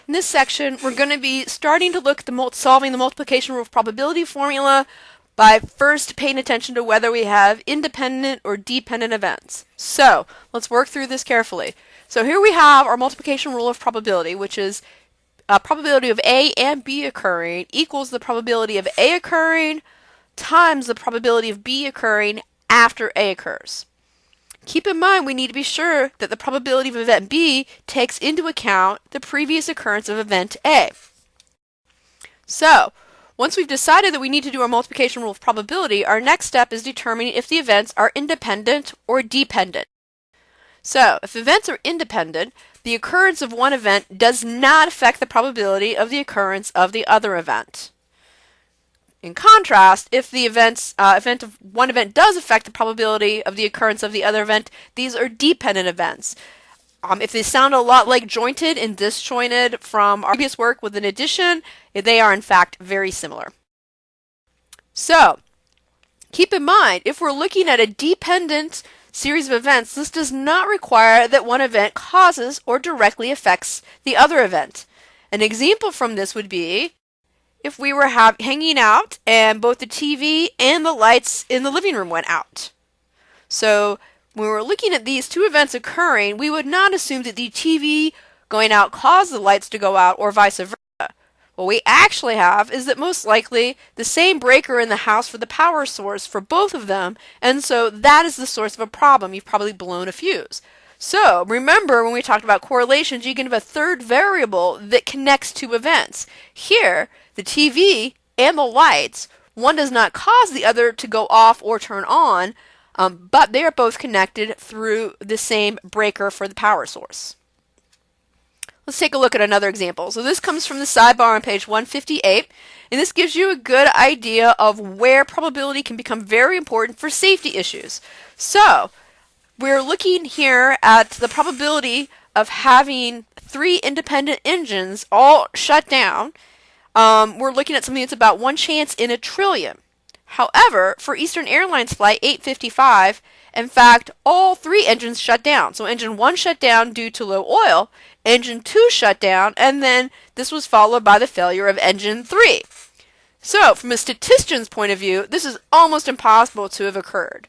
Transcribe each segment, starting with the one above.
In this section, we're going to be starting to look at solving the multiplication rule of probability formula by first paying attention to whether we have independent or dependent events. So, let's work through this carefully. So here we have our multiplication rule of probability, which is probability of A and B occurring equals the probability of A occurring times the probability of B occurring after A occurs. Keep in mind we need to be sure that the probability of event B takes into account the previous occurrence of event A. So, once we've decided that we need to do our multiplication rule of probability, our next step is determining if the events are independent or dependent. So, if events are independent, the occurrence of one event does not affect the probability of the occurrence of the other event. In contrast, if the event of one event does affect the probability of the occurrence of the other event, these are dependent events. If they sound a lot like jointed and disjointed from our previous work with an addition, they are in fact very similar. So, keep in mind, if we're looking at a dependent series of events, this does not require that one event causes or directly affects the other event. An example from this would be if we were hanging out and both the TV and the lights in the living room went out. So when we're looking at these two events occurring, we would not assume that the TV going out caused the lights to go out or vice versa. What we actually have is that most likely the same breaker in the house for the power source for both of them, and so that is the source of a problem. You've probably blown a fuse. So, remember when we talked about correlations, you can have a third variable that connects two events. Here, the TV and the lights, one does not cause the other to go off or turn on, but they are both connected through the same breaker for the power source. Let's take a look at another example. So this comes from the sidebar on page 158, and this gives you a good idea of where probability can become very important for safety issues. So, we're looking here at the probability of having 3 independent engines all shut down. We're looking at something that's about 1 chance in a trillion. However, for Eastern Airlines Flight 855, in fact, all 3 engines shut down. So engine 1 shut down due to low oil, engine 2 shut down, and then this was followed by the failure of engine 3. So, from a statistician's point of view, this is almost impossible to have occurred.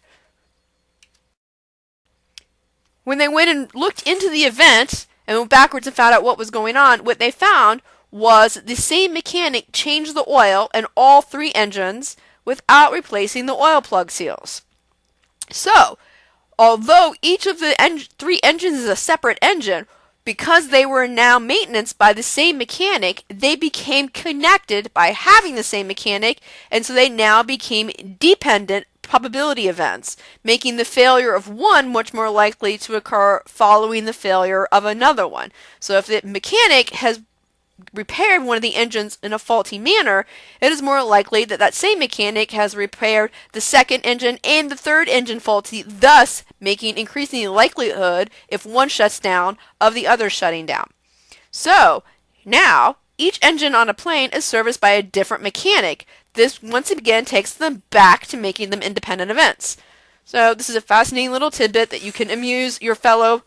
When they went and looked into the event and went backwards and found out what was going on, what they found was the same mechanic changed the oil in all 3 engines without replacing the oil plug seals. So, although each of the 3 engines is a separate engine, because they were now maintained by the same mechanic, they became connected by having the same mechanic, and so they now became dependent probability events, making the failure of one much more likely to occur following the failure of another one. So if the mechanic has repaired one of the engines in a faulty manner, it is more likely that that same mechanic has repaired the second engine and the third engine faulty, thus making increasing the likelihood, if one shuts down, of the other shutting down. So, now, each engine on a plane is serviced by a different mechanic. This once again takes them back to making them independent events. So this is a fascinating little tidbit that you can amuse your fellow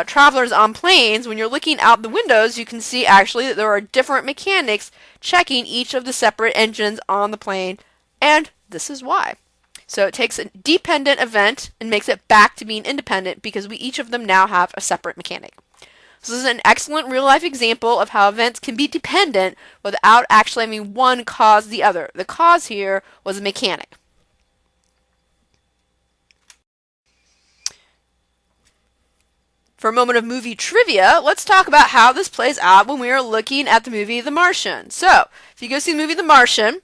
travelers on planes. When you're looking out the windows, you can see actually that there are different mechanics checking each of the separate engines on the plane, and this is why. So it takes a dependent event and makes it back to being independent because each of them now have a separate mechanic. So this is an excellent real-life example of how events can be dependent without actually having one cause the other. The cause here was a mechanic. For a moment of movie trivia, let's talk about how this plays out when we are looking at the movie The Martian. So, if you go see the movie The Martian,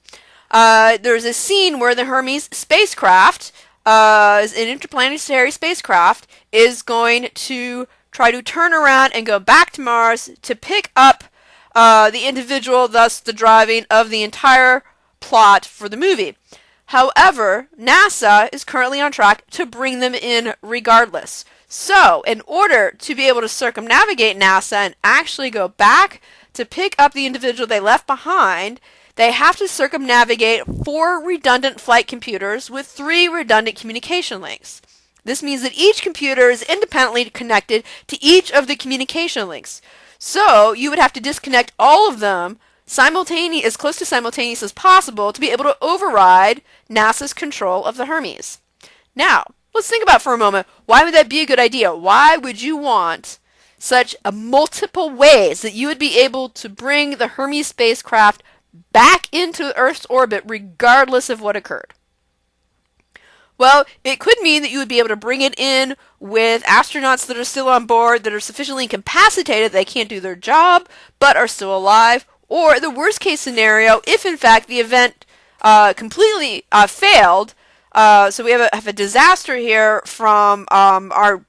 there's a scene where the Hermes spacecraft, an interplanetary spacecraft, is going to try to turn around and go back to Mars to pick up the individual, thus the driving of the entire plot for the movie. However, NASA is currently on track to bring them in regardless. So, in order to be able to circumnavigate NASA and actually go back to pick up the individual they left behind, they have to circumnavigate 4 redundant flight computers with 3 redundant communication links. This means that each computer is independently connected to each of the communication links. So you would have to disconnect all of them as close to simultaneous as possible to be able to override NASA's control of the Hermes. Now, let's think about for a moment, why would that be a good idea? Why would you want such a multiple ways that you would be able to bring the Hermes spacecraft back into Earth's orbit regardless of what occurred? Well, it could mean that you would be able to bring it in with astronauts that are still on board, that are sufficiently incapacitated they can't do their job, but are still alive. Or the worst case scenario, if in fact the event completely failed, so we have a disaster here from our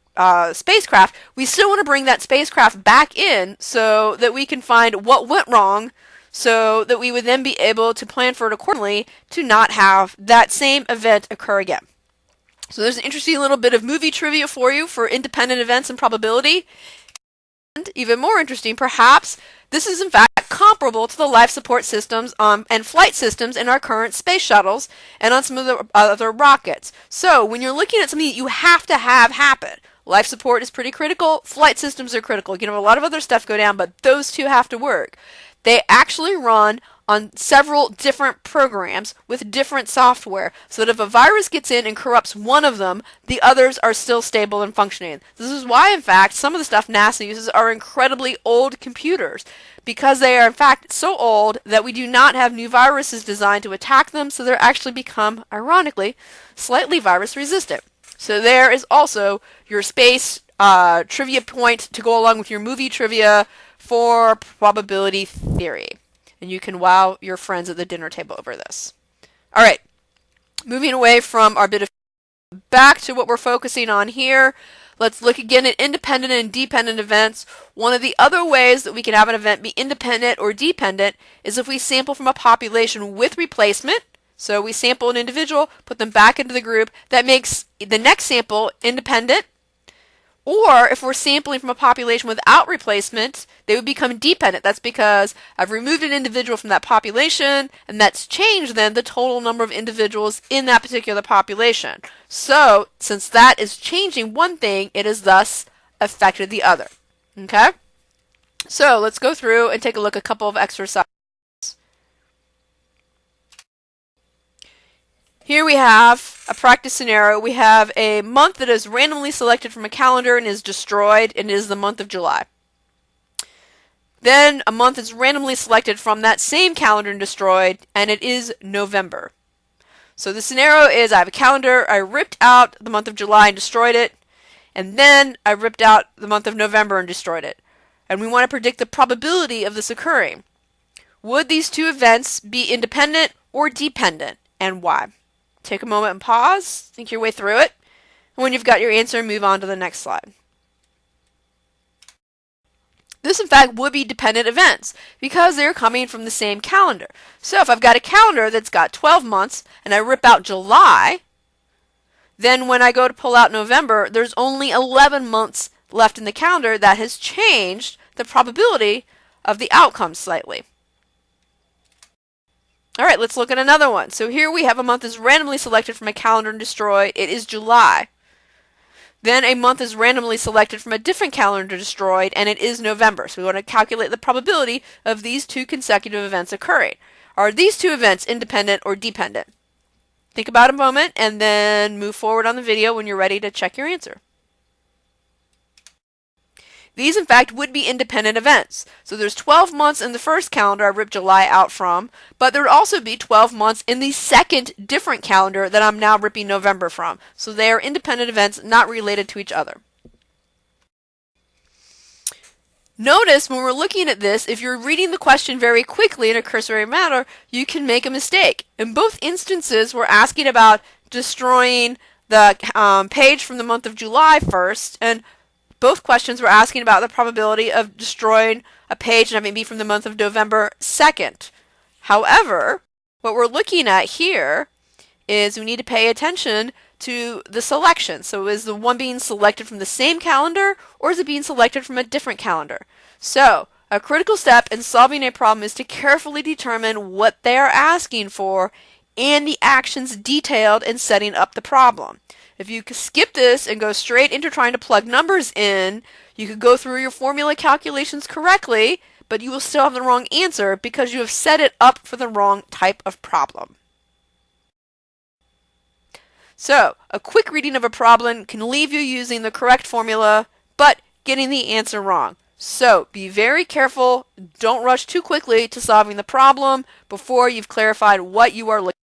spacecraft, we still want to bring that spacecraft back in so that we can find what went wrong, so that we would then be able to plan for it accordingly to not have that same event occur again. So there's an interesting little bit of movie trivia for you for independent events and probability. And even more interesting, perhaps, this is in fact comparable to the life support systems and flight systems in our current space shuttles and on some of the other rockets. So when you're looking at something that you have to have happen, life support is pretty critical, flight systems are critical. You can have a lot of other stuff go down, but those two have to work. They actually run on several different programs with different software, so that if a virus gets in and corrupts one of them, the others are still stable and functioning. This is why, in fact, some of the stuff NASA uses are incredibly old computers, because they are, in fact, so old that we do not have new viruses designed to attack them, so they're actually become, ironically, slightly virus resistant. So there is also your space trivia point to go along with your movie trivia for probability theory. And you can wow your friends at the dinner table over this. All right, moving away from our bit of back to what we're focusing on here. Let's look again at independent and dependent events. One of the other ways that we can have an event be independent or dependent is if we sample from a population with replacement. So we sample an individual, put them back into the group. That makes the next sample independent. Or if we're sampling from a population without replacement, they would become dependent. That's because I've removed an individual from that population, and that's changed then the total number of individuals in that particular population. So, since that is changing one thing, it has thus affected the other. Okay? So, let's go through and take a look at a couple of exercises. Here we have a practice scenario. We have a month that is randomly selected from a calendar and is destroyed, and it is the month of July. Then a month is randomly selected from that same calendar and destroyed, and it is November. So the scenario is I have a calendar, I ripped out the month of July and destroyed it, and then I ripped out the month of November and destroyed it. And we want to predict the probability of this occurring. Would these two events be independent or dependent, and why? Take a moment and pause, think your way through it, and when you've got your answer, move on to the next slide. This, in fact, would be dependent events because they're coming from the same calendar. So if I've got a calendar that's got 12 months and I rip out July, then when I go to pull out November, there's only 11 months left in the calendar. That has changed the probability of the outcome slightly. All right, let's look at another one. So here we have a month is randomly selected from a calendar and destroyed. It is July. Then a month is randomly selected from a different calendar destroyed, and it is November. So we want to calculate the probability of these two consecutive events occurring. Are these two events independent or dependent? Think about it a moment, and then move forward on the video when you're ready to check your answer. These, in fact, would be independent events. So there's 12 months in the first calendar I ripped July out from, but there would also be 12 months in the second different calendar that I'm now ripping November from. So they are independent events, not related to each other. Notice when we're looking at this, if you're reading the question very quickly in a cursory manner, you can make a mistake. In both instances, we're asking about destroying the page from the month of July first, and both questions were asking about the probability of destroying a page and having it be from the month of November 2nd. However, what we're looking at here is we need to pay attention to the selection. So is the one being selected from the same calendar, or is it being selected from a different calendar? So a critical step in solving a problem is to carefully determine what they are asking for and the actions detailed in setting up the problem. If you skip this and go straight into trying to plug numbers in, you could go through your formula calculations correctly, but you will still have the wrong answer because you have set it up for the wrong type of problem. So, a quick reading of a problem can leave you using the correct formula, but getting the answer wrong. So, be very careful. Don't rush too quickly to solving the problem before you've clarified what you are looking for.